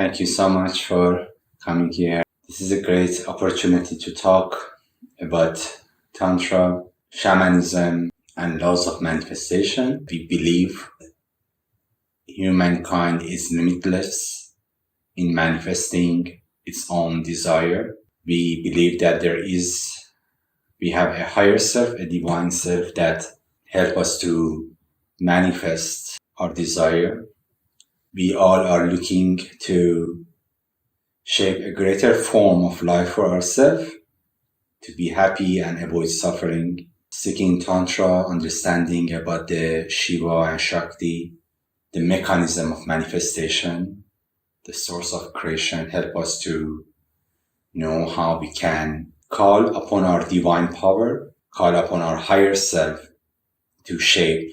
Thank you so much for coming here. This is a great opportunity to talk about Tantra, shamanism, and laws of manifestation. We believe humankind is limitless in manifesting its own desire. We believe that we have a higher self, a divine self that help us to manifest our desire. We all are looking to shape a greater form of life for ourselves, to be happy and avoid suffering. Seeking Tantra, understanding about the Shiva and Shakti, the mechanism of manifestation, the source of creation, help us to know how we can call upon our divine power, call upon our higher self to shape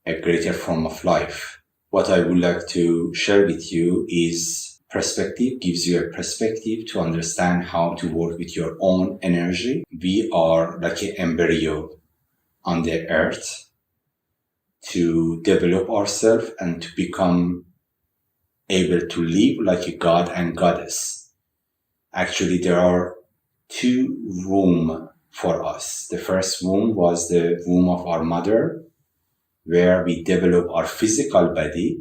a greater form of life. What I would like to share with you is perspective, gives you a perspective to understand how to work with your own energy. We are like an embryo on the earth to develop ourselves and to become able to live like a god and goddess. Actually, there are two wombs for us. The first womb was the womb of our mother, where we develop our physical body.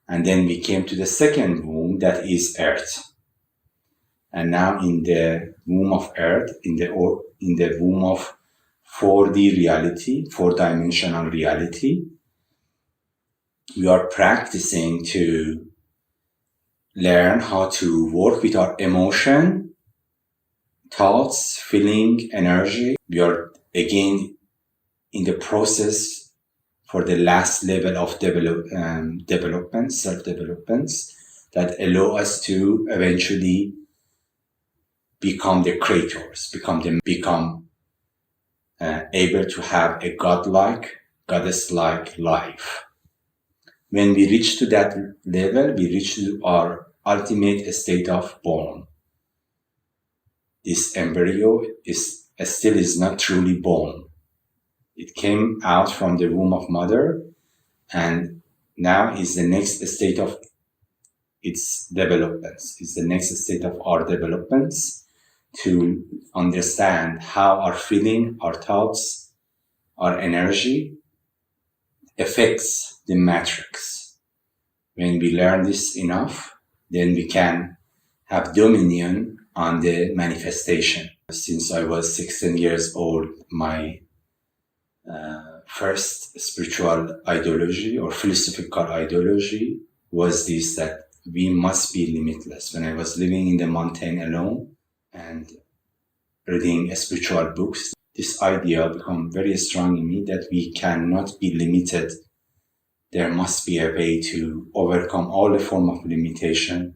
And then we came to the second womb, that is Earth. And now in the womb of Earth, in the womb of 4D reality, 4-dimensional reality, we are practicing to learn how to work with our emotion, thoughts, feeling, energy. We are again in the process for the last level of development, self-developments, that allow us to eventually become the creators, become able to have a godlike, goddess-like life. When we reach to that level, we reach to our ultimate state of born. This embryo still is not truly born. It came out from the womb of mother, and now is the next state of its developments. It's the next state of our developments to understand how our feeling, our thoughts, our energy affects the matrix. When we learn this enough, then we can have dominion on the manifestation. Since I was 16 years old, my first spiritual ideology or philosophical ideology was this, that we must be limitless. When I was living in the mountain alone and reading spiritual books, this idea became very strong in me that we cannot be limited. There must be a way to overcome all the form of limitation.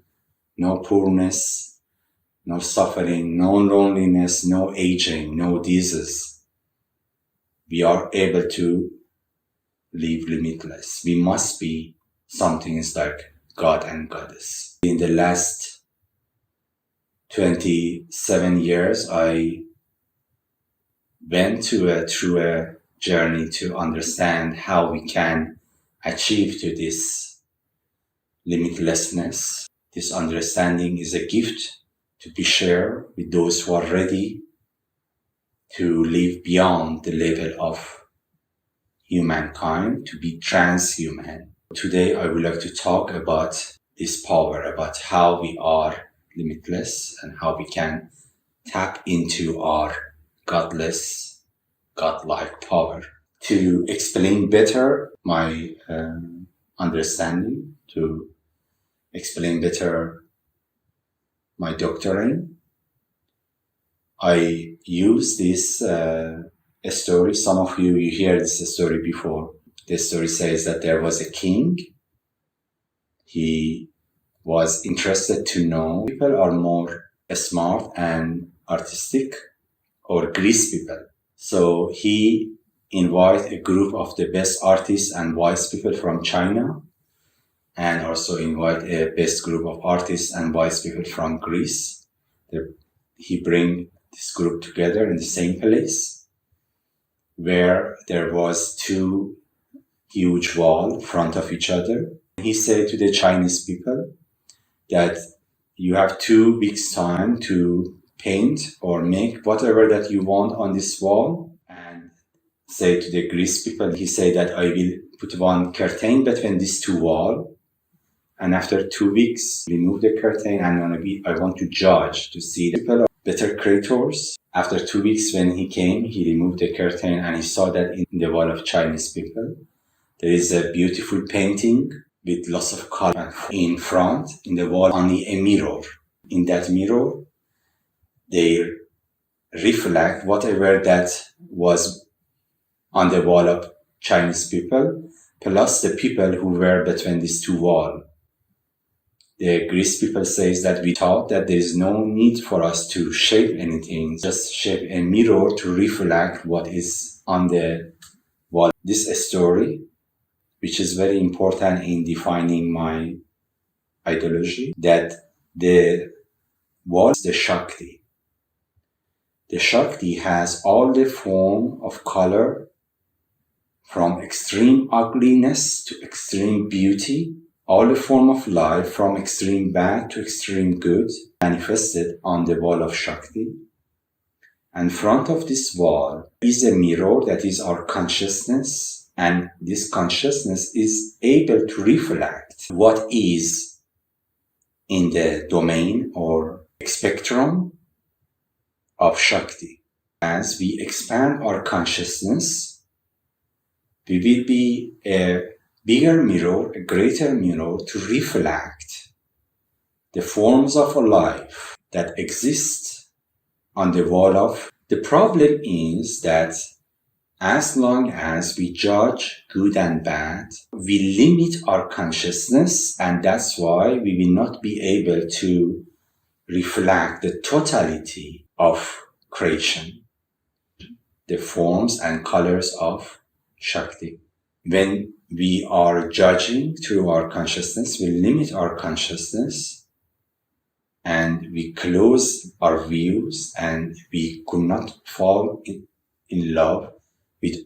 No poorness, no suffering, no loneliness, no aging, no disease. We are able to live limitless. We must be something like God and Goddess. In the last 27 years, I went through a journey to understand how we can achieve to this limitlessness. This understanding is a gift to be shared with those who are ready to live beyond the level of humankind, to be transhuman. Today, I would like to talk about this power, about how we are limitless and how we can tap into our godless, godlike power. To explain better my understanding, to explain better my doctrine, I use this story. Some of you hear this story before. The story says that there was a king. He was interested to know people are more smart and artistic or Greece people. So he invited a group of the best artists and wise people from China, and also invite a best group of artists and wise people from Greece. He bring this group together in the same place, where there was two huge walls in front of each other. He said to the Chinese people, that you have 2 weeks time to paint or make whatever that you want on this wall, and say to the Greece people, he said that I will put one curtain between these two walls, and after 2 weeks, remove the curtain, and I want to judge to see the people are better creators. After 2 weeks, when he came, he removed the curtain, and he saw that in the wall of Chinese people, there is a beautiful painting with lots of color. In front, in the wall, only a mirror. In that mirror, they reflect whatever that was on the wall of Chinese people, plus the people who were between these two walls. The Greece people says that we thought that there is no need for us to shape anything, just shape a mirror to reflect what is on the wall. This story, which is very important in defining my ideology, that the wall is the Shakti. The Shakti has all the form of color, from extreme ugliness to extreme beauty, all the form of life from extreme bad to extreme good, manifested on the wall of Shakti. And in front of this wall is a mirror that is our consciousness, and this consciousness is able to reflect what is in the domain or spectrum of Shakti. As we expand our consciousness, we will be a bigger mirror, a greater mirror to reflect the forms of life that exist on the wall of. The problem is that as long as we judge good and bad, we limit our consciousness, and that's why we will not be able to reflect the totality of creation, the forms and colors of Shakti. When we are judging through our consciousness, we limit our consciousness and we close our views, and we could not fall in love with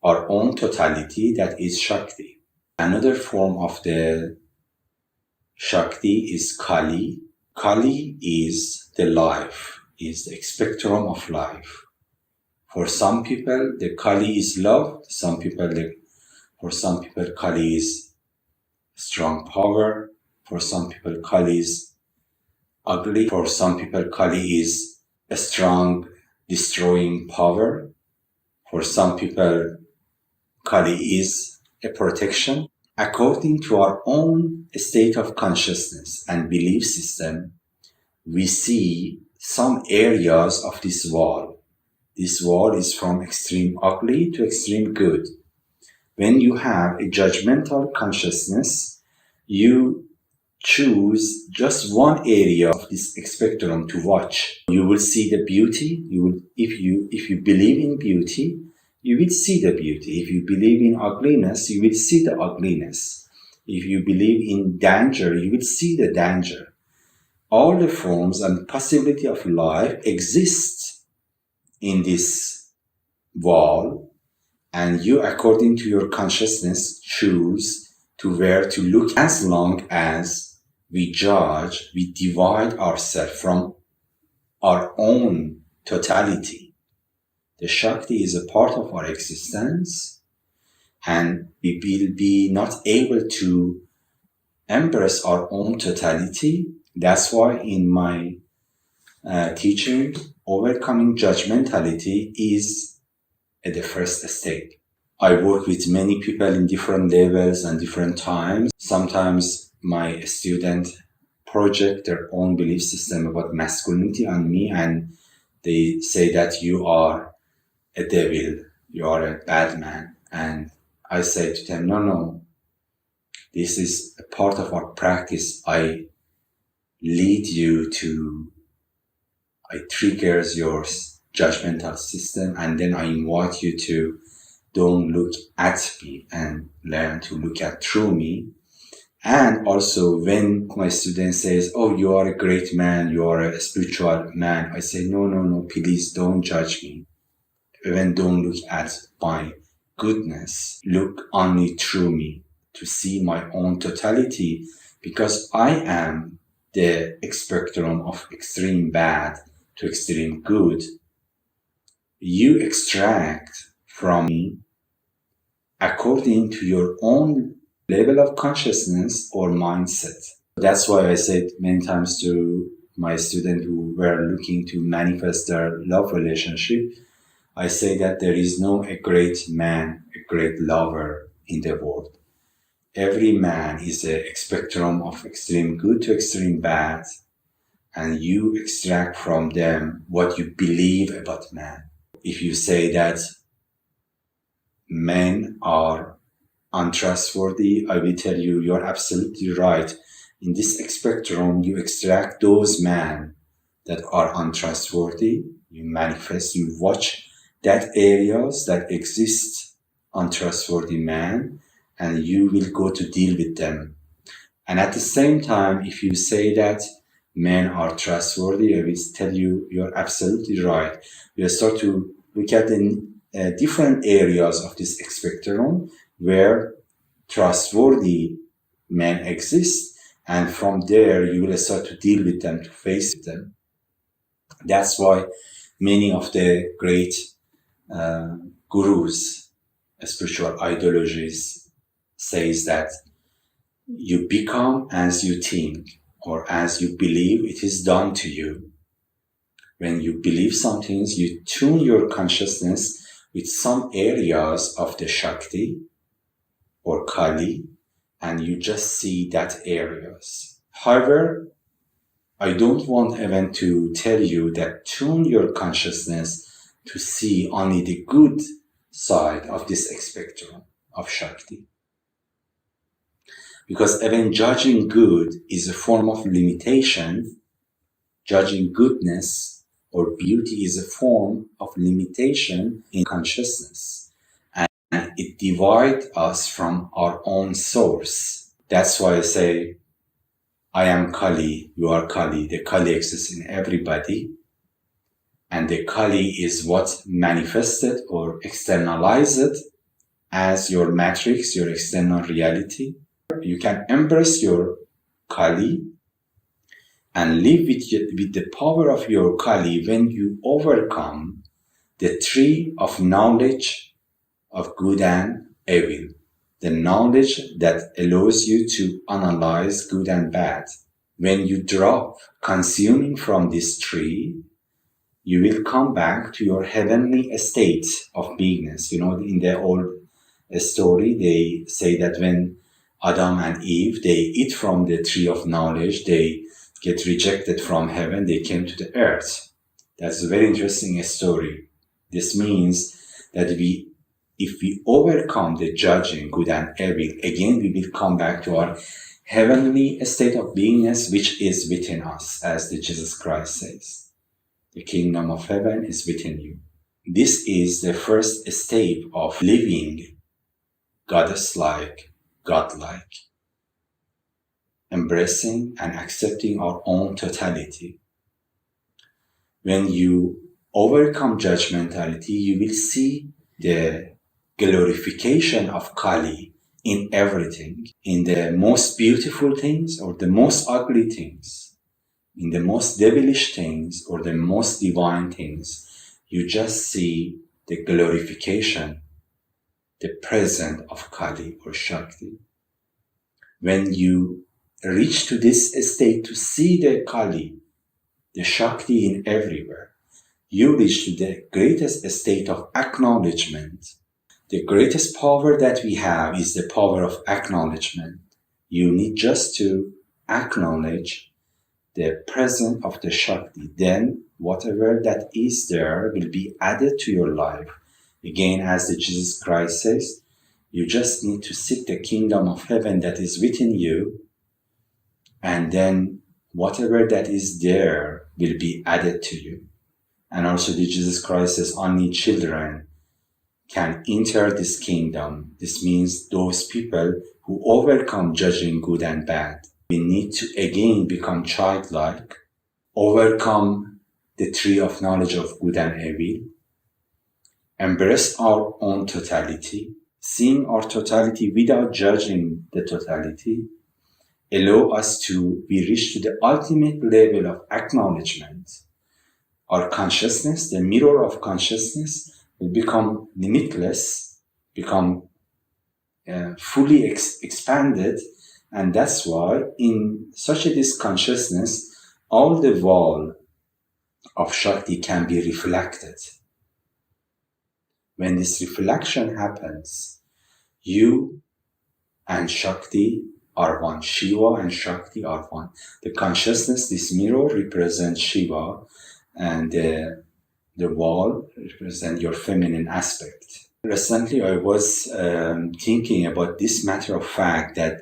our own totality, that is Shakti. Another form of the Shakti is Kali. Kali is the life, is the spectrum of life. For some people, the Kali is love. For some people, Kali is strong power. For some people, Kali is ugly. For some people, Kali is a strong, destroying power. For some people, Kali is a protection. According to our own state of consciousness and belief system, we see some areas of this wall. This wall is from extreme ugly to extreme good. When you have a judgmental consciousness, you choose just one area of this spectrum to watch. You will see the beauty. If you believe in beauty, you will see the beauty. If you believe in ugliness, you will see the ugliness. If you believe in danger, you will see the danger. All the forms and possibility of life exist in this wall, and you, according to your consciousness, choose to where to look. As long as we judge, we divide ourselves from our own totality. The Shakti is a part of our existence, and we will be not able to embrace our own totality. That's why in my teaching, overcoming judgmentality is at the first step. I work with many people in different levels and different times. Sometimes my students project their own belief system about masculinity on me, and they say that you are a devil, you are a bad man. And I say to them, no, this is a part of our practice. I triggers your judgmental system, and then I invite you to don't look at me and learn to look at through me. And also when my student says, oh, you are a great man, you are a spiritual man, I say, no, please don't judge me. Even don't look at my goodness. Look only through me to see my own totality, because I am the spectrum of extreme bad to extreme good, you extract from according to your own level of consciousness or mindset. That's why I said many times to my students who were looking to manifest their love relationship, I say that there is no a great man, a great lover in the world. Every man is a spectrum of extreme good to extreme bad, and you extract from them what you believe about man. If you say that men are untrustworthy, I will tell you, you're absolutely right. In this spectrum, you extract those men that are untrustworthy, you manifest, you watch that areas that exist untrustworthy man, and you will go to deal with them. And at the same time, if you say that men are trustworthy, I will tell you, you're absolutely right. We'll start to look at the different areas of this spectrum where trustworthy men exist, and from there you will start to deal with them, to face them. That's why many of the great gurus, spiritual ideologies, says that you become as you think or as you believe it is done to you. When you believe some things, you tune your consciousness with some areas of the Shakti or Kali, and you just see that areas. However, I don't want even to tell you that tune your consciousness to see only the good side of this spectrum of Shakti. Because even judging good is a form of limitation. Judging goodness or beauty is a form of limitation in consciousness. And it divides us from our own source. That's why I say, I am Kali, you are Kali. The Kali exists in everybody. And the Kali is what manifested or externalized as your matrix, your external reality. You can embrace your Kali and live with the power of your Kali when you overcome the tree of knowledge of good and evil. The knowledge that allows you to analyze good and bad. When you drop consuming from this tree, you will come back to your heavenly state of beingness. You know, in the old story, they say that when Adam and Eve, they eat from the tree of knowledge, they get rejected from heaven, they came to the earth. That's a very interesting story. This means that if we overcome the judging good and evil, again we will come back to our heavenly state of beingness, which is within us, as the Jesus Christ says. The kingdom of heaven is within you. This is the first step of living goddess-like, godlike, embracing and accepting our own totality. When you overcome judgmentality, you will see the glorification of Kali in everything, in the most beautiful things or the most ugly things, in the most devilish things or the most divine things. You just see the glorification, the presence of Kali or Shakti. When you reach to this state to see the Kali, the Shakti in everywhere, you reach to the greatest state of acknowledgement. The greatest power that we have is the power of acknowledgement. You need just to acknowledge the presence of the Shakti. Then whatever that is there will be added to your life. Again, as the Jesus Christ says, you just need to seek the kingdom of heaven that is within you, and then whatever that is there will be added to you. And also the Jesus Christ says only children can enter this kingdom. This means those people who overcome judging good and bad. We need to again become childlike, overcome the tree of knowledge of good and evil, embrace our own totality, seeing our totality without judging the totality, allow us to be reached to the ultimate level of acknowledgement. Our consciousness, the mirror of consciousness, will become limitless, become fully expanded, and that's why in such a this consciousness, all the wall of Shakti can be reflected. When this reflection happens, you and Shakti are one. Shiva and Shakti are one. The consciousness, this mirror, represents Shiva, and the wall represents your feminine aspect. Recently, I was thinking about this matter of fact that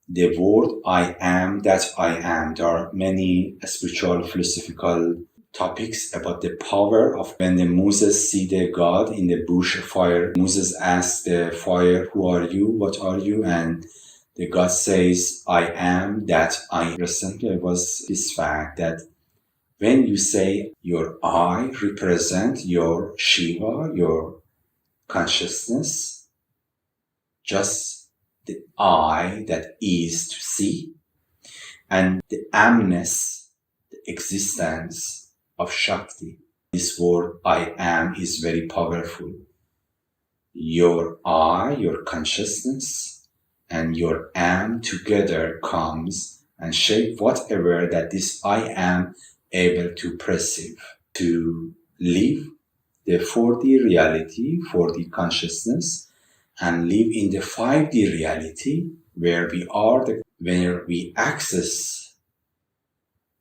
the word I am, that I am. There are many spiritual, philosophical topics about the power of when the Moses see the God in the bush of fire. Moses asks the fire, who are you? What are you? And the God says, I am that I. Recently, I was this fact that when you say your I represent your Shiva, your consciousness, just the I that is to see, and the amness, the existence of Shakti. This word I am is very powerful. Your I, your consciousness, and your am together comes and shape whatever that this I am able to perceive, to live the 4D reality, 4D consciousness, and live in the 5D reality where where we access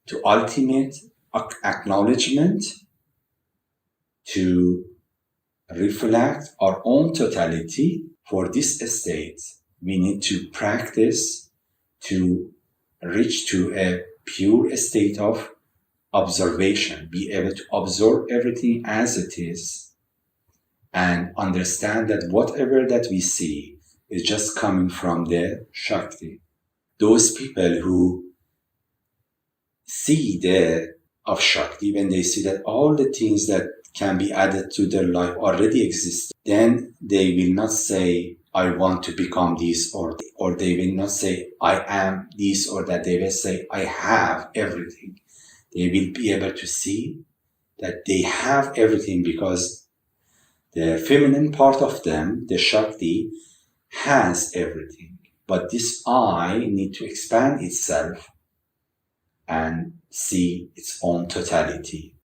to ultimate acknowledgement, to reflect our own totality. For this state, we need to practice to reach to a pure state of observation, be able to observe everything as it is, and understand that whatever that we see is just coming from the Shakti. Those people who see of Shakti, when they see that all the things that can be added to their life already exist, then they will not say, I want to become this, or they will not say, I am this or that. They will say, I have everything. They will be able to see that they have everything because the feminine part of them, the Shakti, has everything. But this I need to expand itself and see its own totality.